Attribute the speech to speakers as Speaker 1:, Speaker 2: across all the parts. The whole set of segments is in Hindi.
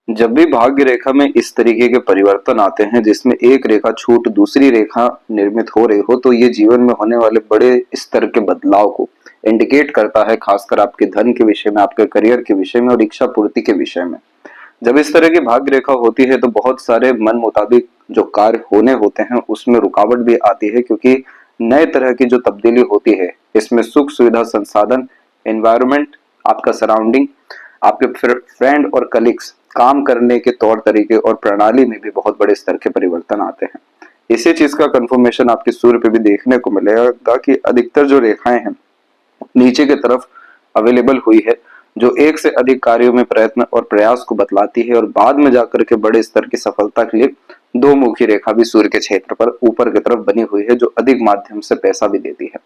Speaker 1: जब भी भाग्य रेखा में इस तरीके के परिवर्तन आते हैं जिसमें एक रेखा छूट दूसरी रेखा निर्मित हो रही हो, तो ये जीवन में होने वाले बड़े स्तर के बदलाव को इंडिकेट करता है, खासकर आपके धन के विषय में, आपके करियर के विषय में और इच्छा पूर्ति के विषय में। जब इस तरह की भाग्य रेखा होती है तो बहुत सारे मन मुताबिक जो कार्य होने होते हैं उसमें रुकावट भी आती है, क्योंकि नए तरह की जो तब्दीली होती है इसमें सुख सुविधा, संसाधन, एनवायरनमेंट, आपका सराउंडिंग, आपके फ्रेंड और कलीग्स, काम करने के तौर तरीके और प्रणाली में भी बहुत बड़े स्तर के परिवर्तन आते हैं। इसी चीज का कंफर्मेशन आपके सूर्य पे भी देखने को मिलेगा कि अधिकतर जो रेखाएं हैं नीचे की तरफ अवेलेबल हुई है, जो एक से अधिक कार्यों में प्रयत्न और प्रयास को बतलाती है और बाद में जाकर के बड़े स्तर की सफलता के लिए दो मुखी रेखा भी सूर्य के क्षेत्र पर ऊपर की तरफ बनी हुई है, जो अधिक माध्यम से पैसा भी देती है।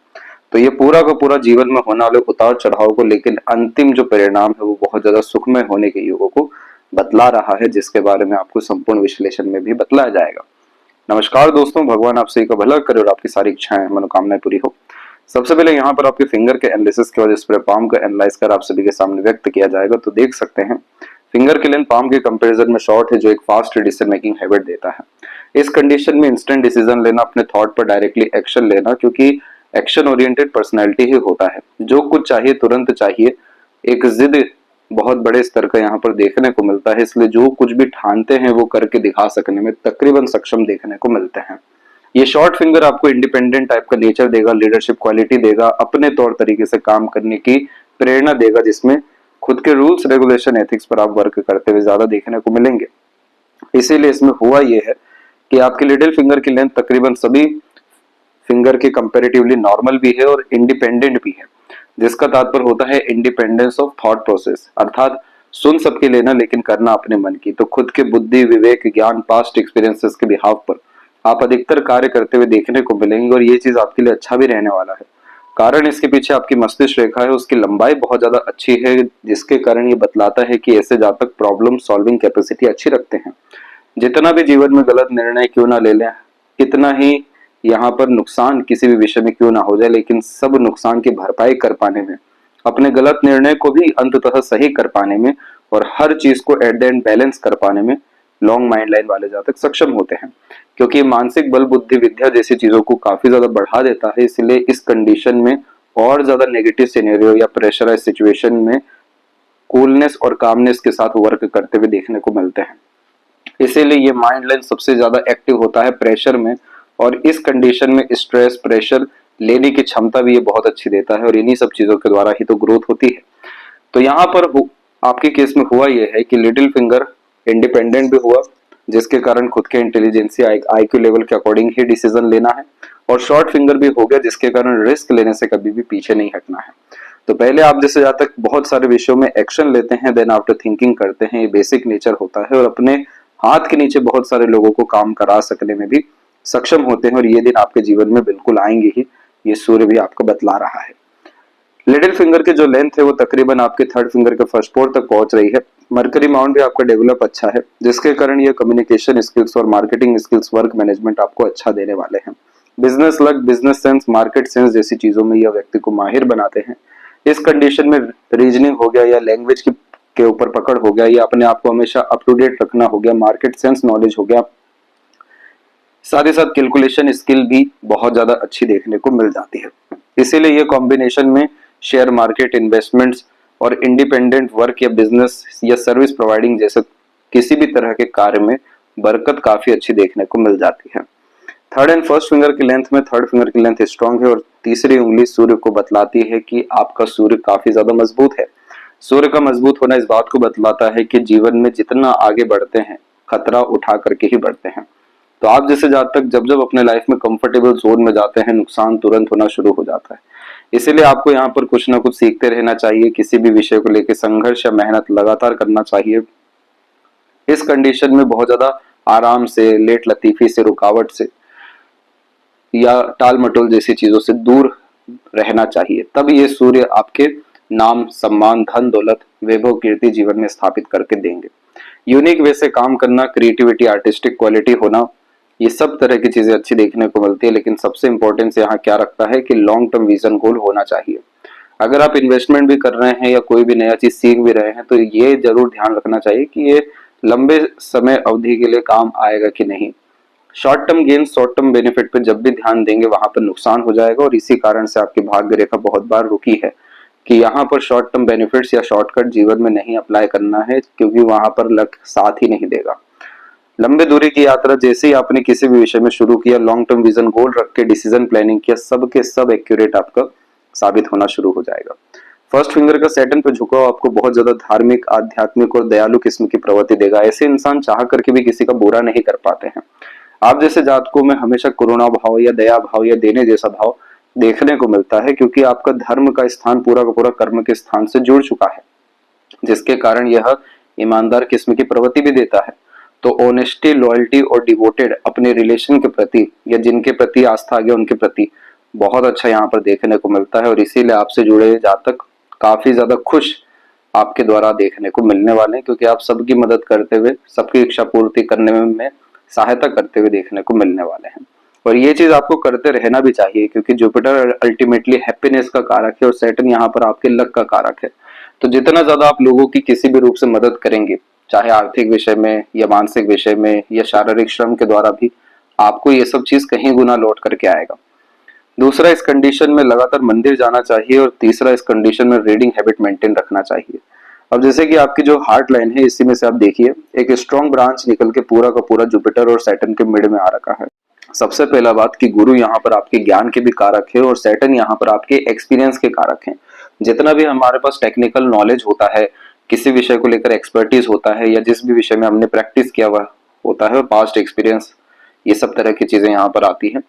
Speaker 1: तो ये पूरा का पूरा जीवन में होने वाले उतार चढ़ाव को, लेकिन अंतिम जो परिणाम है वो बहुत ज्यादा सुखमय होने के युगों को बतला रहा है, जिसके बारे में आपको संपूर्ण विश्लेषण में भी बतलाया जाएगा। नमस्कार दोस्तों, भगवान आप सभी का भला करे और आपकी सारी इच्छाएं मनोकामनाएं पूरी हो। सबसे पहले यहाँ पर आपके फिंगर के एनालिसिस के बाद इस पाम का एनालाइज कर आप सभी के सामने व्यक्त किया जाएगा। तो देख सकते हैं फिंगर की लेंथ पाम के कंपैरिजन में शॉर्ट है, जो एक फास्ट डिसीजन मेकिंग हैबिट देता है। इस कंडीशन में इंस्टेंट डिसीजन लेना, अपने थॉट पर डायरेक्टली एक्शन लेना, क्योंकि एक्शन ओरिएंटेड पर्सनैलिटी ही होता है। जो कुछ चाहिए तुरंत चाहिए, एक जिद बहुत बड़े स्तर का यहाँ पर देखने को मिलता है, इसलिए जो कुछ भी ठानते हैं वो करके दिखा सकने में तकरीबन सक्षम देखने को मिलते हैं। ये शॉर्ट फिंगर आपको इंडिपेंडेंट टाइप का नेचर देगा, लीडरशिप क्वालिटी देगा, अपने तौर तरीके से काम करने की प्रेरणा देगा, जिसमें खुद के रूल्स रेगुलेशन एथिक्स पर आप वर्क करते हुए ज्यादा देखने को मिलेंगे। इसीलिए इसमें हुआ ये है कि आपके लिटिल फिंगर की लेंथ तकरीबन सभी फिंगर के कंपैरेटिवली नॉर्मल भी है और इंडिपेंडेंट भी है, जिसका तात्पर्य होता है इंडिपेंडेंस ऑफ थॉट प्रोसेस, अर्थात सुन सबके लेना लेकिन करना अपने मन की। तो खुद के बुद्धि, विवेक, ज्ञान, पास्ट एक्सपीरियंसेस के बिहाफ पर आप अधिकतर कार्य करते हुए देखने को मिलेंगे और ये चीज आपके लिए अच्छा भी रहने वाला है। कारण इसके पीछे आपकी मस्तिष्क रेखा है, उसकी लंबाई बहुत ज्यादा अच्छी है, जिसके कारण ये बतलाता है कि ऐसे जातक प्रॉब्लम सॉल्विंग कैपेसिटी अच्छी रखते हैं। जितना भी जीवन में गलत निर्णय क्यों ना ले लें, कितना ही यहाँ पर नुकसान किसी भी विषय में क्यों ना हो जाए, लेकिन सब नुकसान की भरपाई कर पाने में, अपने गलत निर्णय को भी अंततः सही कर पाने में और हर चीज को एट द एंड बैलेंस कर पाने में लॉन्ग माइंड लाइन वाले जातक सक्षम होते हैं, क्योंकि मानसिक बल, बुद्धि, विद्या जैसी चीजों को काफी ज्यादा बढ़ा देता है। इसलिए इस कंडीशन में और ज्यादा नेगेटिव सिनेरियो या प्रेशराइज सिचुएशन में कूलनेस और कामनेस के साथ वर्क करते हुए देखने को मिलते हैं। इसीलिए ये माइंड लाइन सबसे ज्यादा एक्टिव होता है प्रेशर में, और इस कंडीशन में स्ट्रेस, प्रेशर लेने की क्षमता भी ये बहुत अच्छी देता है और इन्हीं सब चीजों के द्वारा ही तो ग्रोथ होती है। तो यहाँ पर आपके केस में हुआ ये है कि लिटिल फिंगर इंडिपेंडेंट भी हुआ, जिसके कारण खुद के इंटेलिजेंसी, आईक्यू लेवल के अकॉर्डिंग ही डिसीजन लेना है, और शॉर्ट फिंगर भी हो गया, जिसके कारण रिस्क लेने से कभी भी पीछे नहीं हटना है। तो पहले आप जैसे जहाँ तक बहुत सारे विषयों में एक्शन लेते हैं, देन आफ्टर थिंकिंग करते हैं, ये बेसिक नेचर होता है, और अपने हाथ के नीचे बहुत सारे लोगों को काम करा सकने में भी सक्षम होते हैं, और ये दिन आपके जीवन में बिल्कुल आएंगे ही, ये सूर्य भी आपको बतला रहा है। लिटिल फिंगर की जो लेंथ है वो तकरीबन आपके थर्ड फिंगर के फर्स्ट पोर तक पहुंच रही है। मरकरी माउंट भी आपका डेवलप अच्छा है, जिसके कारण ये कम्युनिकेशन स्किल्स और मार्केटिंग स्किल्स, वर्क मैनेजमेंट आपको अच्छा देने वाले हैं। Business luck, business sense, market sense जैसी चीजों में यह व्यक्ति को माहिर बनाते हैं। इस कंडीशन में रीजनिंग हो गया या लैंग्वेज के ऊपर पकड़ हो गया, या अपने आप को हमेशा अप टू डेट रखना हो गया, मार्केट सेंस नॉलेज हो गया, साथ ही साथ कैलकुलेशन स्किल भी बहुत ज्यादा अच्छी देखने को मिल जाती है। इसीलिए ये कॉम्बिनेशन में शेयर मार्केट, इन्वेस्टमेंट्स और इंडिपेंडेंट वर्क या बिजनेस या सर्विस प्रोवाइडिंग जैसे किसी भी तरह के कार्य में बरकत काफी अच्छी देखने को मिल जाती है। थर्ड एंड फर्स्ट फिंगर की लेंथ में थर्ड फिंगर की लेंथ स्ट्रांग है, और तीसरी उंगली सूर्य को बतलाती है कि आपका सूर्य काफी ज्यादा मजबूत है। सूर्य का मजबूत होना इस बात को बतलाता है कि जीवन में जितना आगे बढ़ते हैं, खतरा उठा करके ही बढ़ते हैं। तो आप जैसे जातक जब जब अपने लाइफ में कंफर्टेबल जोन में जाते हैं, नुकसान तुरंत होना शुरू हो जाता है। इसीलिए आपको यहाँ पर कुछ ना कुछ सीखते रहना चाहिए, किसी भी विषय को लेकर संघर्ष या मेहनत लगातार करना चाहिए। इस कंडीशन में बहुत ज्यादा आराम से, लेट लतीफी से, रुकावट से या टाल मटोल जैसी चीजों से दूर रहना चाहिए। तब ये सूर्य आपके नाम, सम्मान, धन, दौलत, वैभव, कीर्ति जीवन में स्थापित करके देंगे। यूनिक वे से काम करना, क्रिएटिविटी, आर्टिस्टिक क्वालिटी होना, ये सब तरह की चीजें अच्छी देखने को मिलती है। लेकिन सबसे इंपॉर्टेंस यहाँ क्या रखता है कि लॉन्ग टर्म विजन गोल होना चाहिए। अगर आप इन्वेस्टमेंट भी कर रहे हैं या कोई भी नया चीज सीख भी रहे हैं, तो ये जरूर ध्यान रखना चाहिए कि ये लंबे समय अवधि के लिए काम आएगा कि नहीं। Short term gain, short term benefit पे जब भी ध्यान देंगे वहां पर नुकसान हो जाएगा, और इसी कारण से आपकी भाग्य रेखा बहुत बार रुकी है कि यहाँ पर शॉर्ट टर्म बेनिफिट्स या शॉर्टकट जीवन में नहीं अप्लाई करना है, क्योंकि वहां पर लक साथ ही नहीं देगा। लंबे दूरी की यात्रा जैसे ही आपने किसी भी विषय में शुरू किया, लॉन्ग टर्म विजन गोल रख के डिसीजन प्लानिंग किया, सब के सब एक्यूरेट आपका साबित होना शुरू हो जाएगा। फर्स्ट फिंगर का सैटर्न पे झुकाव आपको बहुत ज्यादा धार्मिक, आध्यात्मिक और दयालु किस्म की प्रवृत्ति देगा। ऐसे इंसान चाह करके भी किसी का बुरा नहीं कर पाते हैं। आप जैसे जातकों में हमेशा करुणा भाव या दया भाव या देने जैसा भाव देखने को मिलता है, क्योंकि आपका धर्म का स्थान पूरा का पूरा कर्म के स्थान से जुड़ चुका है, जिसके कारण यह ईमानदार किस्म की प्रवृत्ति भी देता है। तो ऑनेस्टी, लॉयल्टी और डिवोटेड अपने रिलेशन के प्रति या जिनके प्रति आस्था आ गया उनके प्रति बहुत अच्छा यहाँ पर देखने को मिलता है, और इसीलिए आपसे जुड़े जातक काफी ज्यादा खुश आपके द्वारा देखने को मिलने वाले हैं, क्योंकि आप सबकी मदद करते हुए, सबकी इच्छा पूर्ति करने में सहायता करते हुए देखने को मिलने वाले हैं। और ये चीज आपको करते रहना भी चाहिए, क्योंकि जुपिटर अल्टीमेटली हैप्पीनेस का कारक है और सैटर्न यहाँ पर आपके लक का कारक है। तो जितना ज्यादा आप लोगों की किसी भी रूप से मदद करेंगे, चाहे आर्थिक विषय में या मानसिक विषय में या शारीरिक श्रम के द्वारा भी, आपको ये सब चीज कहीं गुना लौट करके आएगा। दूसरा, इस कंडीशन में लगातार मंदिर जाना चाहिए, और तीसरा, इस कंडीशन में रीडिंग हैबिट मेंटेन रखना चाहिए। अब जैसे कि आपकी जो हार्ट लाइन है, इसी में से आप देखिए एक स्ट्रॉन्ग ब्रांच निकल के पूरा का पूरा जुपिटर और सैटर्न के मिड में आ रखा है। सबसे पहला बात कि गुरु यहाँ पर आपके ज्ञान के भी कारक है, और सैटर्न यहाँ पर आपके एक्सपीरियंस के कारक हैं। जितना भी हमारे पास टेक्निकल नॉलेज होता है, किसी विषय को लेकर एक्सपर्टीज होता है, या जिस भी विषय में हमने प्रैक्टिस किया हुआ होता है, और पास्ट एक्सपीरियंस, ये सब तरह की चीजें यहाँ पर आती हैं।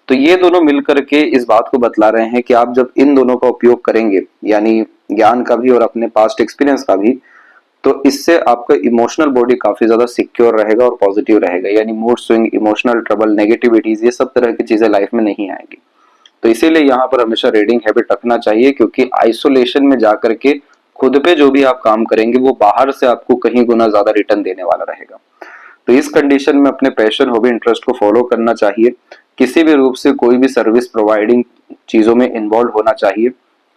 Speaker 1: तो ये दोनों मिलकर के इस बात को बतला रहे हैं कि आप जब इन दोनों का उपयोग करेंगे, यानी ज्ञान का भी और अपने पास्ट एक्सपीरियंस का भी, तो इससे आपका इमोशनल बॉडी काफी ज्यादा सिक्योर रहेगा और पॉजिटिव रहेगा। यानी mood swing, emotional trouble, negativities, ये सब तरह की चीजें लाइफ में नहीं आएंगी। तो इसीलिए यहाँ पर हमेशा रीडिंग हैबिट रखना चाहिए, क्योंकि आइसोलेशन में जाकर के खुद पे जो भी आप काम करेंगे वो बाहर से आपको कहीं गुना ज्यादा रिटर्न देने वाला रहेगा। तो इस कंडीशन में अपने पैशन, हॉबी, इंटरेस्ट को फॉलो करना चाहिए। किसी भी रूप से कोई भी सर्विस प्रोवाइडिंग चीजों में इन्वॉल्व होना चाहिए।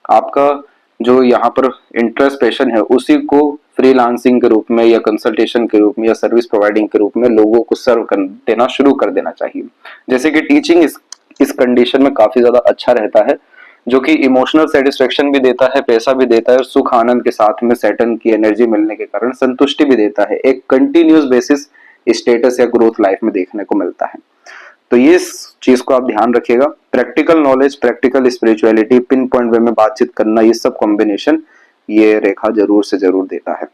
Speaker 1: आपका जो यहाँ पर इंटरेस्ट, पैशन है, उसी को फ्रीलांसिंग के रूप में या कंसल्टेशन के रूप में या सर्विस प्रोवाइडिंग के रूप में लोगों को सर्व कर देना शुरू कर देना चाहिए। जैसे कि टीचिंग इस कंडीशन में काफी ज्यादा अच्छा रहता है, जो कि इमोशनल सेटिस्फेक्शन भी देता है, पैसा भी देता है, और सुख आनंद के साथ में सैटर्न की एनर्जी मिलने के कारण संतुष्टि भी देता है। एक कंटिन्यूस बेसिस स्टेटस या ग्रोथ लाइफ में देखने को मिलता है। तो ये चीज को आप ध्यान रखिएगा। Practical knowledge, practical spirituality, pinpoint way में बातचीत करना, ये सब कॉम्बिनेशन ये रेखा जरूर से जरूर देता है।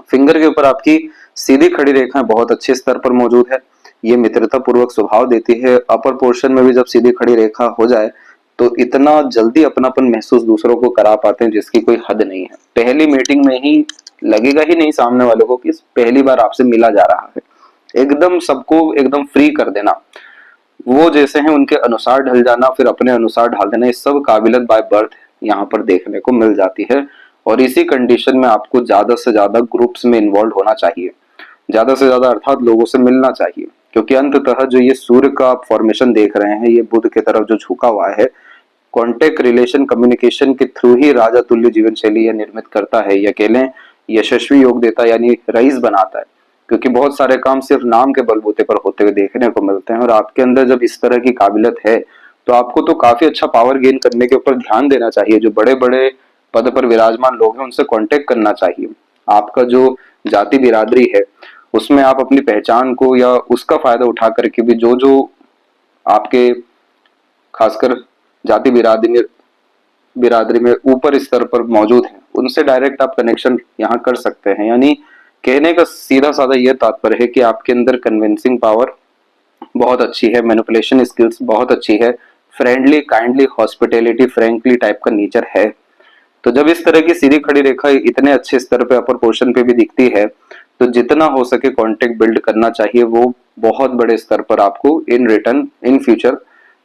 Speaker 1: फिंगर के ऊपर आपकी सीधी खड़ी रेखा बहुत अच्छे स्तर पर मौजूद है। ये मित्रता पूर्वक स्वभाव देती है। अपर पोर्शन में भी जब सीधी खड़ी रेखा हो जाए तो इतना जल्दी अपनापन महसूस दूसरों को करा पाते हैं जिसकी कोई हद नहीं है। पहली मीटिंग में ही लगेगा ही नहीं सामने वालों को कि पहली बार आपसे मिला जा रहा है। एकदम सबको एकदम फ्री कर देना, वो जैसे हैं उनके अनुसार ढल जाना, फिर अपने अनुसार ढाल देना, ये सब काबिलियत बाय बर्थ यहाँ पर देखने को मिल जाती है। और इसी कंडीशन में आपको ज्यादा से ज्यादा ग्रुप्स में इन्वॉल्व होना चाहिए, ज्यादा से ज्यादा अर्थात लोगों से मिलना चाहिए, क्योंकि अंततः जो ये सूर्य का आप फॉर्मेशन देख रहे हैं, ये बुध की तरफ जो झुका हुआ है, कॉन्टेक्ट, रिलेशन, कम्युनिकेशन के थ्रू ही राजा तुल्य जीवन शैली निर्मित करता है, या कह लें यशस्वी योग देता है, यानी रईस बनाता है। क्योंकि बहुत सारे काम सिर्फ नाम के बलबूते पर होते हुए देखने को मिलते हैं, और आपके अंदर जब इस तरह की काबिलियत है तो आपको तो काफी अच्छा पावर गेन करने के ऊपर ध्यान देना चाहिए। जो बड़े बड़े पद पर विराजमान लोग हैं उनसे कांटेक्ट करना चाहिए। आपका जो जाति बिरादरी है उसमें आप अपनी पहचान को या उसका फायदा उठा करके भी जो जो आपके खासकर जाति बिरादरी में ऊपर स्तर पर मौजूद है उनसे डायरेक्ट आप कनेक्शन यहाँ कर सकते हैं। यानी कहने का सीधा साधा यह तात्पर्य है कि आपके अंदर कन्विंसिंग पावर बहुत अच्छी है, मैनिपुलेशन स्किल्स बहुत अच्छी है, friendly, kindly, hospitality, frankly type का नेचर है। तो जब इस तरह की सीधी खड़ी रेखा इतने अच्छे स्तर पे अपर पोर्शन पे भी दिखती है तो जितना हो सके कांटेक्ट बिल्ड करना चाहिए, वो बहुत बड़े स्तर पर आपको इन रिटर्न इन फ्यूचर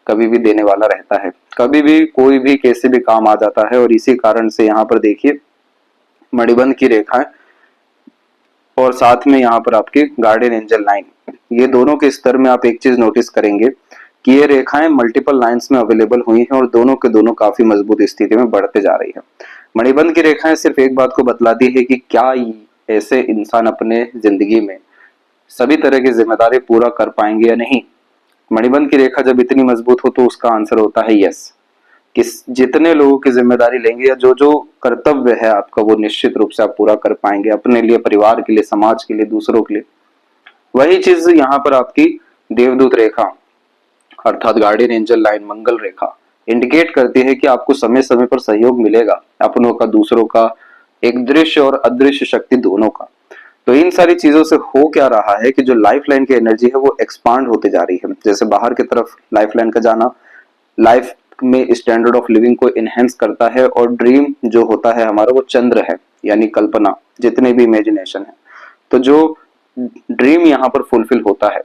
Speaker 1: कभी भी देने वाला रहता है। कभी भी कोई भी कैसे भी काम आ जाता है। और इसी कारण से यहाँ पर देखिए मणिबंध की रेखाएं और साथ में यहाँ पर आपकी गार्डियन एंजल लाइन, ये दोनों के स्तर में आप एक चीज नोटिस करेंगे कि ये रेखाएं मल्टीपल लाइंस में अवेलेबल हुई हैं और दोनों के दोनों काफी मजबूत स्थिति में बढ़ते जा रही है। मणिबंध की रेखाएं सिर्फ एक बात को बतलाती है कि क्या ऐसे इंसान अपने जिंदगी में सभी तरह की जिम्मेदारी पूरा कर पाएंगे या नहीं। मणिबंध की रेखा जब इतनी मजबूत हो तो उसका आंसर होता है यस। किस जितने लोगों की जिम्मेदारी लेंगे या जो जो कर्तव्य है आपका वो निश्चित रूप से आप पूरा कर पाएंगे, अपने लिए, परिवार के लिए, समाज के लिए, दूसरों के लिए। वही चीज यहाँ पर आपकी देवदूत रेखा अर्थात गार्डियन एंजल लाइन मंगल रेखा इंडिकेट करती है कि आपको समय समय पर सहयोग मिलेगा, अपनों का, दूसरों का, एक दृश्य और अदृश्य शक्ति दोनों का। तो इन सारी चीजों से हो क्या रहा है कि जो लाइफ लाइन की एनर्जी है वो एक्सपांड होते जा रही है। जैसे बाहर की तरफ लाइफ लाइन का जाना लाइफ में स्टैंडर्ड ऑफ लिविंग को इनहेंस करता है, और ड्रीम जो होता है हमारा वो चंद्र है, यानी कल्पना, जितने भी इमेजिनेशन है। तो जो ड्रीम यहाँ पर फुलफिल होता है,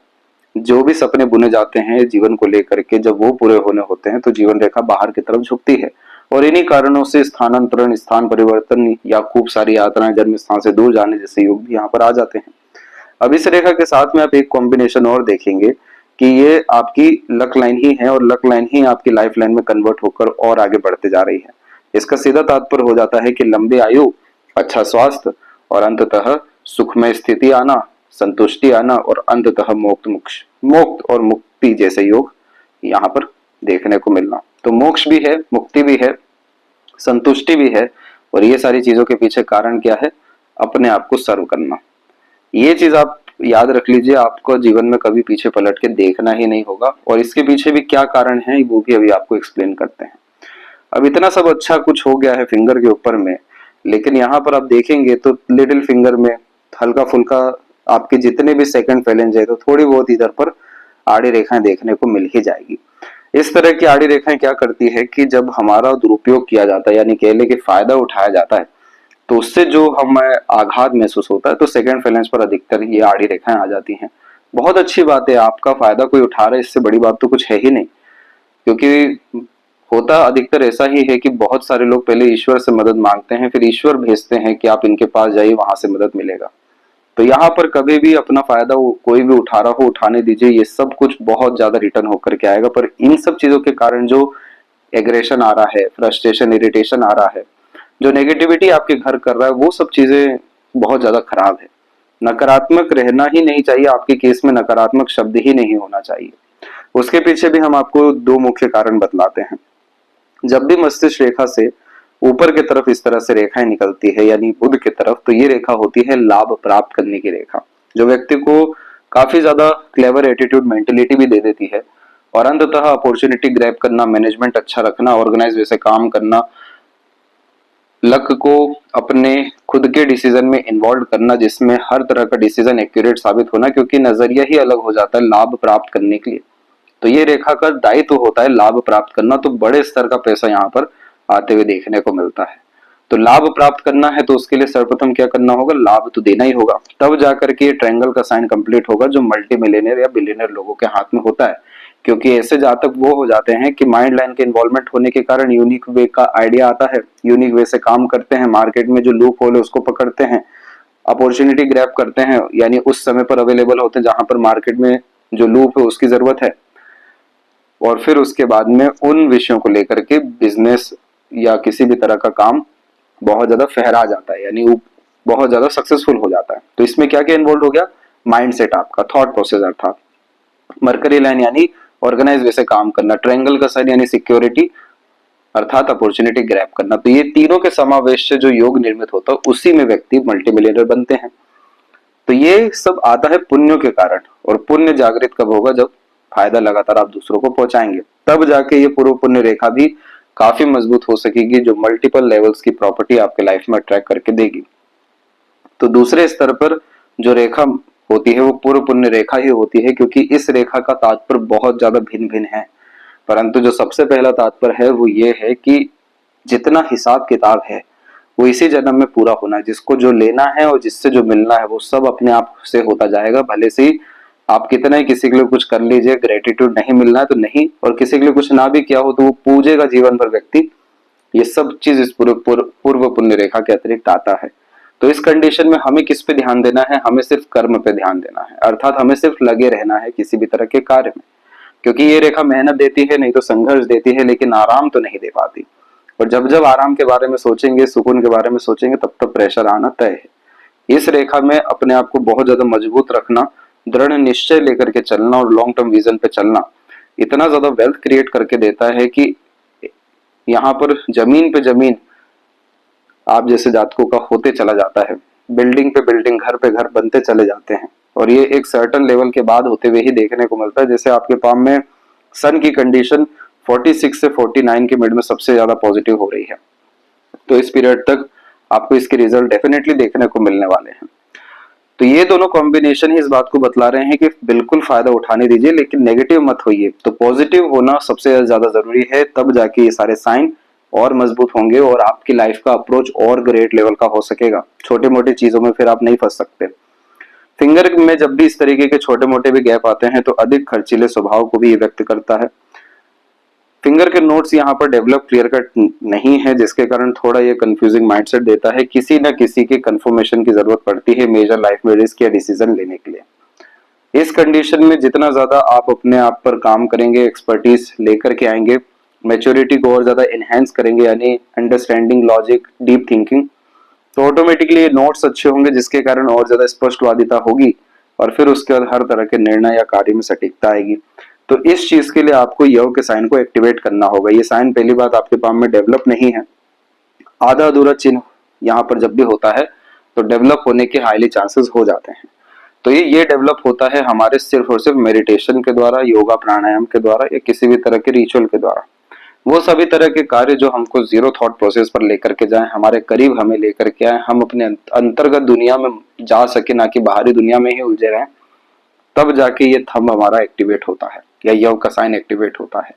Speaker 1: जो भी सपने बुने जाते हैं जीवन को लेकर के, जब वो पूरे होने होते हैं तो जीवन रेखा बाहर की तरफ झुकती है। और इन्हीं कारणों से स्थानांतरण, स्थान परिवर्तन या खूब सारी यात्राएं, जन्म स्थान से दूर जाने जैसे योग भी यहाँ पर आ जाते हैं। अब इस रेखा के साथ में आप एक कॉम्बिनेशन और देखेंगे कि ये आपकी लक लाइन ही है, और लक लाइन ही आपकी लाइफ लाइन में कन्वर्ट होकर और आगे बढ़ते जा रही है। इसका सीधा तात्पर्य हो जाता है कि लंबी आयु, अच्छा स्वास्थ्य और अंततः सुखमय स्थिति आना, संतुष्टि आना और अंततः मोक्ष और मुक्ति जैसे योग यहाँ पर देखने को मिलना। तो मोक्ष भी है, मुक्ति भी है, संतुष्टि भी है, और ये सारी चीजों के पीछे कारण क्या है? अपने आप को सर्व करना। ये चीज आप याद रख लीजिए, आपको जीवन में कभी पीछे पलट के देखना ही नहीं होगा। और इसके पीछे भी क्या कारण है वो भी अभी आपको एक्सप्लेन करते हैं। अब इतना सब अच्छा कुछ हो गया है फिंगर के ऊपर में, लेकिन यहाँ पर आप देखेंगे तो लिटिल फिंगर में हल्का फुल्का आपके जितने भी सेकंड फैलेंज है तो थोड़ी बहुत इधर पर आड़ी रेखाएं देखने को मिल ही जाएगी। इस तरह की आड़ी रेखाएं क्या करती है कि जब हमारा दुरुपयोग किया जाता है, यानी कह ले कि फायदा उठाया जाता है, तो उससे जो हमें आघात महसूस होता है तो सेकंड फैलेंज पर अधिकतर ये आड़ी रेखाएं आ जाती हैं। बहुत अच्छी बात है, आपका फायदा कोई उठा रहा है, इससे बड़ी बात तो कुछ है ही नहीं। क्योंकि होता अधिकतर ऐसा ही है कि बहुत सारे लोग पहले ईश्वर से मदद मांगते हैं, फिर ईश्वर भेजते हैं कि आप इनके पास जाइए, वहां से मदद मिलेगा। तो यहाँ पर कभी भी अपना फायदा कोई भी उठा रहा हो, उठाने दीजिए, ये सब कुछ बहुत ज्यादा रिटर्न होकर के आएगा। पर इन सब चीजों के कारण जो एग्रेशन आ रहा है, फ्रस्ट्रेशन, इरिटेशन आ रहा है, जो नेगेटिविटी आपके घर कर रहा है, वो सब चीजें बहुत ज्यादा खराब है। नकारात्मक रहना ही नहीं चाहिए, आपके केस में नकारात्मक शब्द ही नहीं होना चाहिए। उसके पीछे भी हम आपको दो मुख्य कारण बतलाते हैं। जब भी मस्तिष्क रेखा से ऊपर की तरफ इस तरह से रेखाएं निकलती है, यानी बुध की तरफ, तो ये रेखा होती है लाभ प्राप्त करने की रेखा, जो व्यक्ति को काफी ज्यादा क्लेवर एटीट्यूड, मेंटेलिटी भी दे देती है। और अंततः अपॉर्चुनिटी ग्रैब करना, मैनेजमेंट अच्छा रखना, ऑर्गेनाइज वैसे काम करना, लक को अपने खुद के डिसीजन में इन्वॉल्व करना, जिसमें हर तरह का डिसीजन एक्यूरेट साबित होना, क्योंकि नजरिया ही अलग हो जाता है लाभ प्राप्त करने के लिए। तो ये रेखा का दायित्व होता है लाभ प्राप्त करना, तो बड़े स्तर का पैसा यहाँ पर आते हुए देखने को मिलता है। तो लाभ प्राप्त करना है तो उसके लिए सर्वप्रथम क्या करना होगा? लाभ तो देना ही होगा, तब जाकर के ये ट्रायंगल का साइन कंप्लीट होगा जो मल्टी मिलियनर या बिलियनर लोगों के हाथ में होता है। क्योंकि ऐसे जातक वो हो जाते हैं कि माइंड लाइन के इन्वॉल्वमेंट होने के कारण यूनिक वे का आइडिया आता है, यूनिक वे से काम करते हैं, मार्केट में जो लूप होल है उसको पकड़ते हैं, अपॉर्चुनिटी ग्रैब करते हैं, यानी उस समय पर अवेलेबल होते हैं जहां पर मार्केट में जो लूप है उसकी जरूरत है। और फिर उसके बाद में उन विषयों को लेकर के बिजनेस या किसी भी तरह का काम बहुत ज्यादा फहरा जाता है, यानी वो बहुत ज्यादा सक्सेसफुल हो जाता है। तो इसमें क्या क्या इन्वॉल्व हो गया? माइंडसेट आपका, थॉट प्रोसेस अर्थात मरकरी लाइन यानी ऑर्गेनाइज वैसे काम करना, ट्रायंगल का साइन यानी सिक्योरिटी अर्थात अपॉर्चुनिटी ग्रैब करना। तो ये तीनों के समावेश से जो योग निर्मित होता है उसी में व्यक्ति मल्टी मिलियनर बनते हैं। तो ये सब आता है पुण्यों के कारण, और पुण्य जागृत कब होगा? जब फायदा लगातार आप दूसरों को पहुंचाएंगे, तब जाके ये पूर्व पुण्य रेखा भी काफी मजबूत हो सकेगी, जो मल्टीपल लेवल्स की प्रॉपर्टी आपके लाइफ में अट्रैक्ट करके देगी। तो दूसरे स्तर पर जो रेखा होती है वो पूर्व पुण्य रेखा ही होती है, क्योंकि इस रेखा का तात्पर्य बहुत ज्यादा भिन्न भिन्न है। परंतु जो सबसे पहला तात्पर्य है वो ये है कि जितना हिसाब किताब है वो इसी जन्म में पूरा होना है। जिसको जो लेना है और जिससे जो मिलना है वो सब अपने आप से होता जाएगा। भले से आप कितना ही किसी के लिए कुछ कर लीजिए, ग्रेटिट्यूड नहीं मिलना है तो नहीं, और किसी के लिए कुछ ना भी किया हो तो वो पूजेगा जीवन भर व्यक्ति। ये सब चीज इस पूर्व पुण्य रेखा के अतिरिक्त आता है। तो इस कंडीशन में हमें किस पे ध्यान देना है? हमें सिर्फ कर्म पे ध्यान देना है, अर्थात हमें सिर्फ लगे रहना है किसी भी तरह के कार्य में। क्योंकि ये रेखा मेहनत देती है, नहीं तो संघर्ष देती है, लेकिन आराम तो नहीं दे पाती। और जब जब आराम के बारे में सोचेंगे, सुकून के बारे में सोचेंगे, तब तब प्रेशर आना तय है। इस रेखा में अपने आप को बहुत ज्यादा मजबूत रखना, दृढ़ निश्चय लेकर के चलना और लॉन्ग टर्म विजन पे चलना इतना ज्यादा वेल्थ क्रिएट करके देता है कि यहाँ पर जमीन पे जमीन आप जैसे जातकों का होते चला जाता है, बिल्डिंग पे बिल्डिंग, घर पे घर बनते चले जाते हैं। और ये एक सर्टन लेवल के बाद होते हुए ही देखने को मिलता है। जैसे आपके पाम में सन की कंडीशन 46 से 49 के मिड में सबसे ज्यादा पॉजिटिव हो रही है, तो इस पीरियड तक आपको इसके रिजल्ट डेफिनेटली देखने को मिलने वाले हैं। तो ये दोनों कॉम्बिनेशन ही इस बात को बतला रहे हैं कि बिल्कुल फायदा उठाने दीजिए, लेकिन नेगेटिव मत होइए। तो पॉजिटिव होना सबसे ज्यादा जरूरी है, तब जाके ये सारे साइन और मजबूत होंगे और आपकी लाइफ का अप्रोच और ग्रेट लेवल का हो सकेगा। छोटे मोटे चीजों में फिर आप नहीं फंस सकते। फिंगर में जब भी इस तरीके के छोटे मोटे भी गैप आते हैं तो अधिक खर्चीले स्वभाव को भी व्यक्त करता है। फिंगर के नोट्स यहाँ पर डेवलप क्लियर कट नहीं है, जिसके कारण थोड़ा ये कंफ्यूजिंग माइंडसेट देता है। किसी न किसी के कंफर्मेशन की जरूरत पड़ती है मेजर लाइफ में रिस्क या डिसीजन लेने के लिए। इस कंडीशन में जितना ज्यादा आप अपने आप पर काम करेंगे, एक्सपर्टीज लेकर के आएंगे, मैच्योरिटी को और ज्यादा एनहेंस करेंगे, यानी अंडरस्टैंडिंग, लॉजिक, डीप थिंकिंग, तो ऑटोमेटिकली ये नोट्स अच्छे होंगे, जिसके कारण और ज्यादा स्पष्टवादिता होगी और फिर उसके बाद हर तरह के निर्णय या कार्य में सटीकता आएगी। तो इस चीज के लिए आपको योग के साइन को एक्टिवेट करना होगा। ये साइन पहली बात आपके पाम में डेवलप नहीं है, आधा अधूरा चिन्ह यहाँ पर जब भी होता है तो डेवलप होने के हाईली चांसेस हो जाते हैं। तो ये डेवलप होता है हमारे सिर्फ और सिर्फ मेडिटेशन के द्वारा, योगा प्राणायाम के द्वारा या किसी भी तरह के रिचुअल के द्वारा। वो सभी तरह के कार्य जो हमको जीरो थॉट प्रोसेस पर लेकर के जाए, हमारे करीब हमें लेकर के आए, हम अपने अंतर्गत दुनिया में जा सके, ना कि बाहरी दुनिया में ही उलझे रहें, तब जाके ये थंब हमारा एक्टिवेट होता है या योग का साइन एक्टिवेट होता है,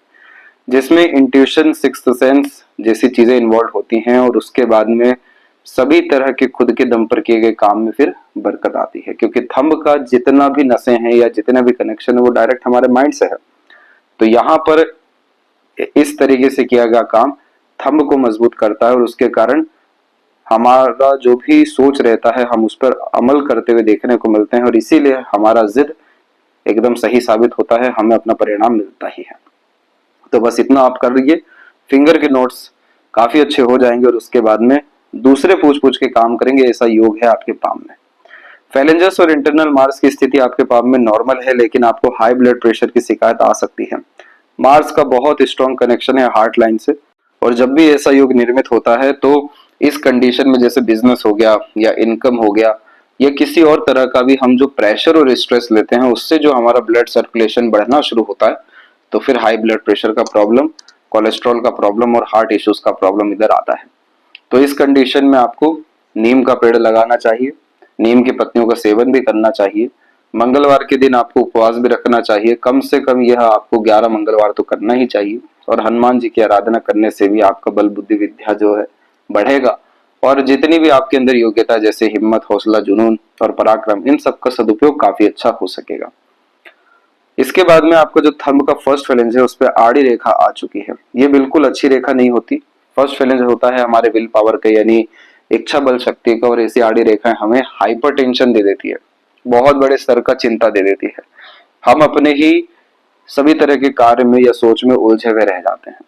Speaker 1: जिसमें इंट्यूशन, सिक्स्थ सेंस जैसी चीजें इन्वॉल्व होती हैं और उसके बाद में सभी तरह के खुद के दम पर किए गए काम में फिर बरकत आती है। क्योंकि थंब का जितना भी नसें हैं या जितना भी कनेक्शन है वो डायरेक्ट हमारे माइंड से है। तो यहाँ पर इस तरीके से किया गया काम थंब को मजबूत करता है और उसके कारण हमारा जो भी सोच रहता है हम उस पर अमल करते हुए देखने को मिलते हैं और इसीलिए हमारा जिद एकदम सही साबित होता है, हमें अपना परिणाम मिलता ही है। तो बस इतना आप कर लीजिए, फिंगर के नोट्स काफी अच्छे हो जाएंगे और उसके बाद में दूसरे पूछ पूछ के काम करेंगे, ऐसा योग है आपके पाम में। फैलेंजस और इंटरनल मार्स की स्थिति आपके पाम में नॉर्मल है, लेकिन आपको हाई ब्लड प्रेशर की शिकायत आ सकती है। मार्स का बहुत स्ट्रॉन्ग कनेक्शन है हार्ट लाइन से, और जब भी ऐसा योग निर्मित होता है तो इस कंडीशन में जैसे बिजनेस हो गया या इनकम हो गया या किसी और तरह का भी हम जो प्रेशर और स्ट्रेस लेते हैं उससे जो हमारा ब्लड सर्कुलेशन बढ़ना शुरू होता है, तो फिर हाई ब्लड प्रेशर का प्रॉब्लम, कोलेस्ट्रॉल का प्रॉब्लम और हार्ट इश्यूज का प्रॉब्लम इधर आता है। तो इस कंडीशन में आपको नीम का पेड़ लगाना चाहिए, नीम की पत्तियों का सेवन भी करना चाहिए। मंगलवार के दिन आपको उपवास भी रखना चाहिए, कम से कम यह आपको 11 मंगलवार तो करना ही चाहिए। और हनुमान जी की आराधना करने से भी आपका बल बुद्धि विद्या जो है बढ़ेगा और जितनी भी आपके अंदर योग्यता जैसे हिम्मत, हौसला, जुनून और पराक्रम, इन सब का सदुपयोग काफी अच्छा हो सकेगा। इसके बाद में आपको जो थंब का फर्स्ट फैलेंज है उस पर आड़ी रेखा आ चुकी है। ये बिल्कुल अच्छी रेखा नहीं होती। फर्स्ट फैलेंज होता है हमारे विल पावर का, यानी इच्छा बल शक्ति का, और ऐसी आड़ी रेखाएं हमें हाइपर टेंशन दे देती है, बहुत बड़े स्तर का चिंता दे देती है। हम अपने ही सभी तरह के कार्य में या सोच में उलझे हुए रह जाते हैं।